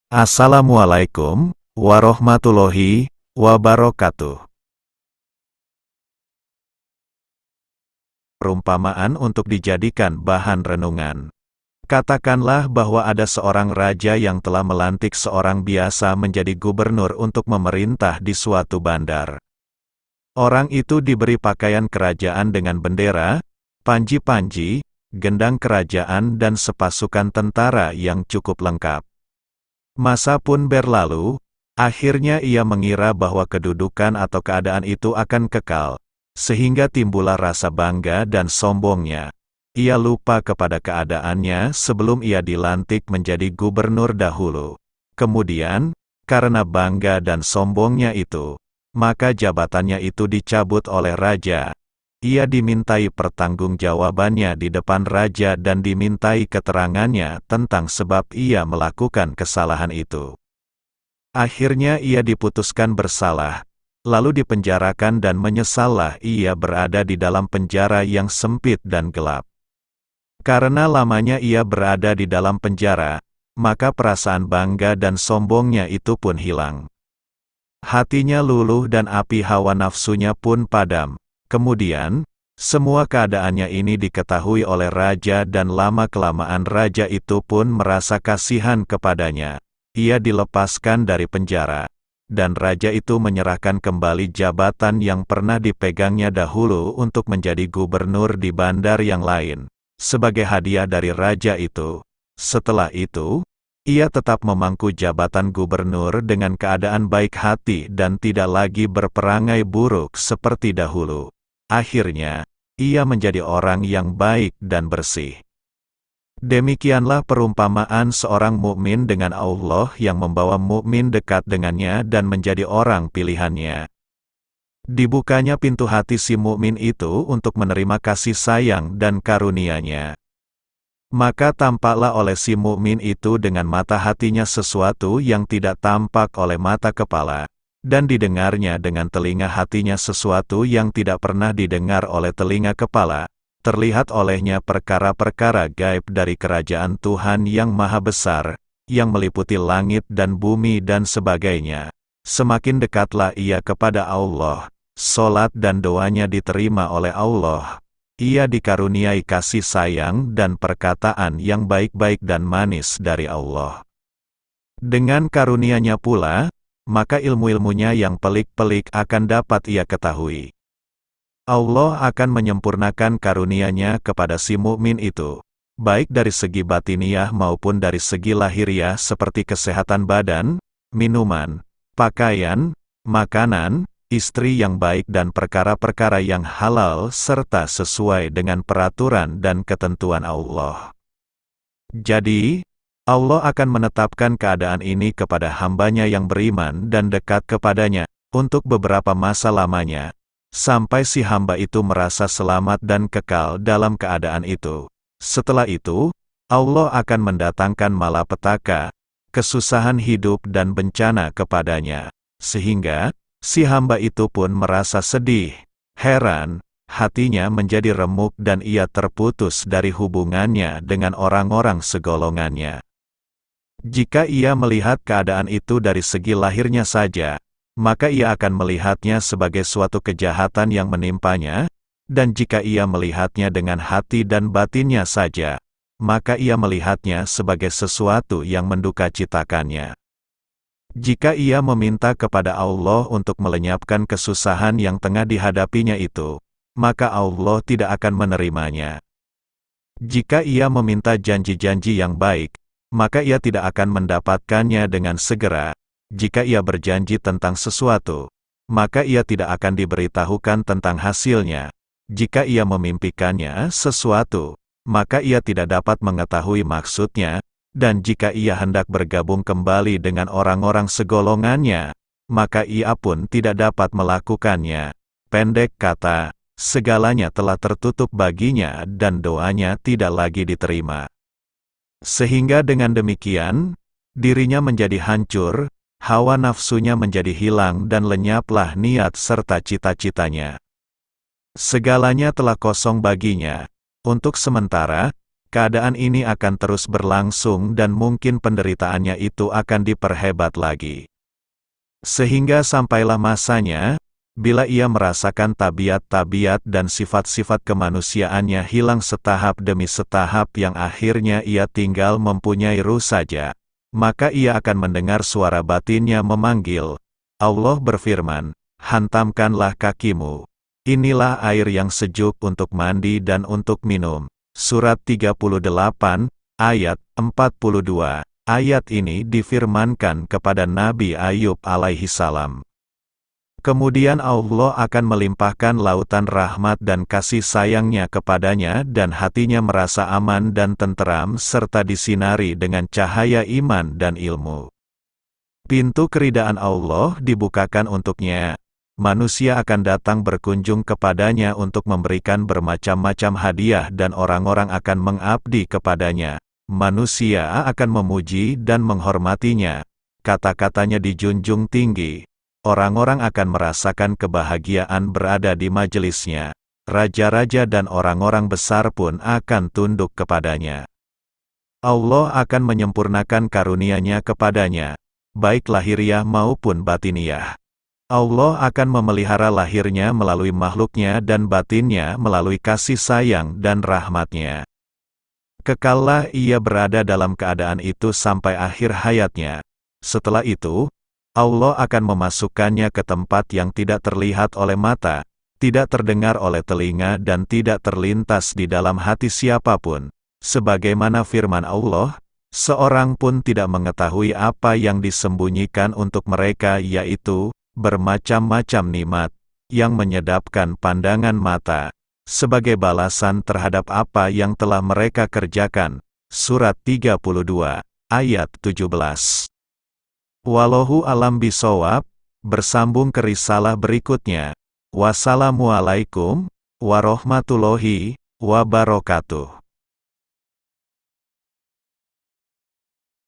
Assalamualaikum warahmatullahi wabarakatuh. Perumpamaan untuk dijadikan bahan renungan. Katakanlah bahwa ada seorang raja yang telah melantik seorang biasa menjadi gubernur untuk memerintah di suatu bandar. Orang itu diberi pakaian kerajaan dengan bendera, panji-panji, gendang kerajaan dan sepasukan tentara yang cukup lengkap. Masa pun berlalu, akhirnya ia mengira bahwa kedudukan atau keadaan itu akan kekal, sehingga timbullah rasa bangga dan sombongnya. Ia lupa kepada keadaannya sebelum ia dilantik menjadi gubernur dahulu. Kemudian, karena bangga dan sombongnya itu, maka jabatannya itu dicabut oleh raja. Ia dimintai pertanggungjawabannya di depan raja dan dimintai keterangannya tentang sebab ia melakukan kesalahan itu. Akhirnya ia diputuskan bersalah, lalu dipenjarakan dan menyesallah ia berada di dalam penjara yang sempit dan gelap. Karena lamanya ia berada di dalam penjara, maka perasaan bangga dan sombongnya itu pun hilang. Hatinya luluh dan api hawa nafsunya pun padam. Kemudian, semua keadaannya ini diketahui oleh raja dan lama-kelamaan raja itu pun merasa kasihan kepadanya. Ia dilepaskan dari penjara, dan raja itu menyerahkan kembali jabatan yang pernah dipegangnya dahulu untuk menjadi gubernur di bandar yang lain, sebagai hadiah dari raja itu. Setelah itu, ia tetap memangku jabatan gubernur dengan keadaan baik hati dan tidak lagi berperangai buruk seperti dahulu. Akhirnya, ia menjadi orang yang baik dan bersih. Demikianlah perumpamaan seorang mukmin dengan Allah yang membawa mukmin dekat dengannya dan menjadi orang pilihannya. Dibukanya pintu hati si mukmin itu untuk menerima kasih sayang dan karunia-Nya. Maka tampaklah oleh si mukmin itu dengan mata hatinya sesuatu yang tidak tampak oleh mata kepala, dan didengarnya dengan telinga hatinya sesuatu yang tidak pernah didengar oleh telinga kepala, terlihat olehnya perkara-perkara gaib dari kerajaan Tuhan yang maha besar, yang meliputi langit dan bumi dan sebagainya. Semakin dekatlah ia kepada Allah, solat dan doanya diterima oleh Allah. Ia dikaruniai kasih sayang dan perkataan yang baik-baik dan manis dari Allah. Dengan karunia-Nya pula, maka ilmu-ilmunya yang pelik-pelik akan dapat ia ketahui. Allah akan menyempurnakan karunia-Nya kepada si mukmin itu, baik dari segi batiniah maupun dari segi lahiriah seperti kesehatan badan, minuman, pakaian, makanan, istri yang baik dan perkara-perkara yang halal serta sesuai dengan peraturan dan ketentuan Allah. Jadi, Allah akan menetapkan keadaan ini kepada hamba-Nya yang beriman dan dekat kepadanya, untuk beberapa masa lamanya, sampai si hamba itu merasa selamat dan kekal dalam keadaan itu. Setelah itu, Allah akan mendatangkan malapetaka, kesusahan hidup dan bencana kepadanya, sehingga si hamba itu pun merasa sedih, heran, hatinya menjadi remuk dan ia terputus dari hubungannya dengan orang-orang segolongannya. Jika ia melihat keadaan itu dari segi lahirnya saja, maka ia akan melihatnya sebagai suatu kejahatan yang menimpanya, dan jika ia melihatnya dengan hati dan batinnya saja, maka ia melihatnya sebagai sesuatu yang mendukacitakannya. Jika ia meminta kepada Allah untuk melenyapkan kesusahan yang tengah dihadapinya itu, maka Allah tidak akan menerimanya. Jika ia meminta janji-janji yang baik, maka ia tidak akan mendapatkannya dengan segera. Jika ia berjanji tentang sesuatu, maka ia tidak akan diberitahukan tentang hasilnya. Jika ia memimpikannya sesuatu, maka ia tidak dapat mengetahui maksudnya, dan jika ia hendak bergabung kembali dengan orang-orang segolongannya, maka ia pun tidak dapat melakukannya. Pendek kata, segalanya telah tertutup baginya dan doanya tidak lagi diterima. Sehingga dengan demikian, dirinya menjadi hancur, hawa nafsunya menjadi hilang dan lenyaplah niat serta cita-citanya. Segalanya telah kosong baginya. Untuk sementara, keadaan ini akan terus berlangsung dan mungkin penderitaannya itu akan diperhebat lagi. Sehingga sampailah masanya, bila ia merasakan tabiat-tabiat dan sifat-sifat kemanusiaannya hilang setahap demi setahap yang akhirnya ia tinggal mempunyai ruh saja, maka ia akan mendengar suara batinnya memanggil. Allah berfirman, "Hantamkanlah kakimu. Inilah air yang sejuk untuk mandi dan untuk minum." Surat 38, ayat 42. Ayat ini difirmankan kepada Nabi Ayub alaihi salam. Kemudian Allah akan melimpahkan lautan rahmat dan kasih sayangnya kepadanya dan hatinya merasa aman dan tenteram serta disinari dengan cahaya iman dan ilmu. Pintu keridaan Allah dibukakan untuknya. Manusia akan datang berkunjung kepadanya untuk memberikan bermacam-macam hadiah dan orang-orang akan mengabdi kepadanya. Manusia akan memuji dan menghormatinya. Kata-katanya dijunjung tinggi. Orang-orang akan merasakan kebahagiaan berada di majelisnya. Raja-raja dan orang-orang besar pun akan tunduk kepadanya. Allah akan menyempurnakan karunia-Nya kepadanya, baik lahiriah maupun batiniyah. Allah akan memelihara lahirnya melalui makhluknya dan batinnya melalui kasih sayang dan rahmatnya. Kekallah ia berada dalam keadaan itu sampai akhir hayatnya. Setelah itu, Allah akan memasukkannya ke tempat yang tidak terlihat oleh mata, tidak terdengar oleh telinga dan tidak terlintas di dalam hati siapapun. Sebagaimana firman Allah, seorang pun tidak mengetahui apa yang disembunyikan untuk mereka, yaitu bermacam-macam nikmat yang menyedapkan pandangan mata, sebagai balasan terhadap apa yang telah mereka kerjakan. Surat 32, ayat 17. Wallahu alam bisawab, bersambung ke risalah berikutnya. Wassalamualaikum warahmatullahi wabarakatuh.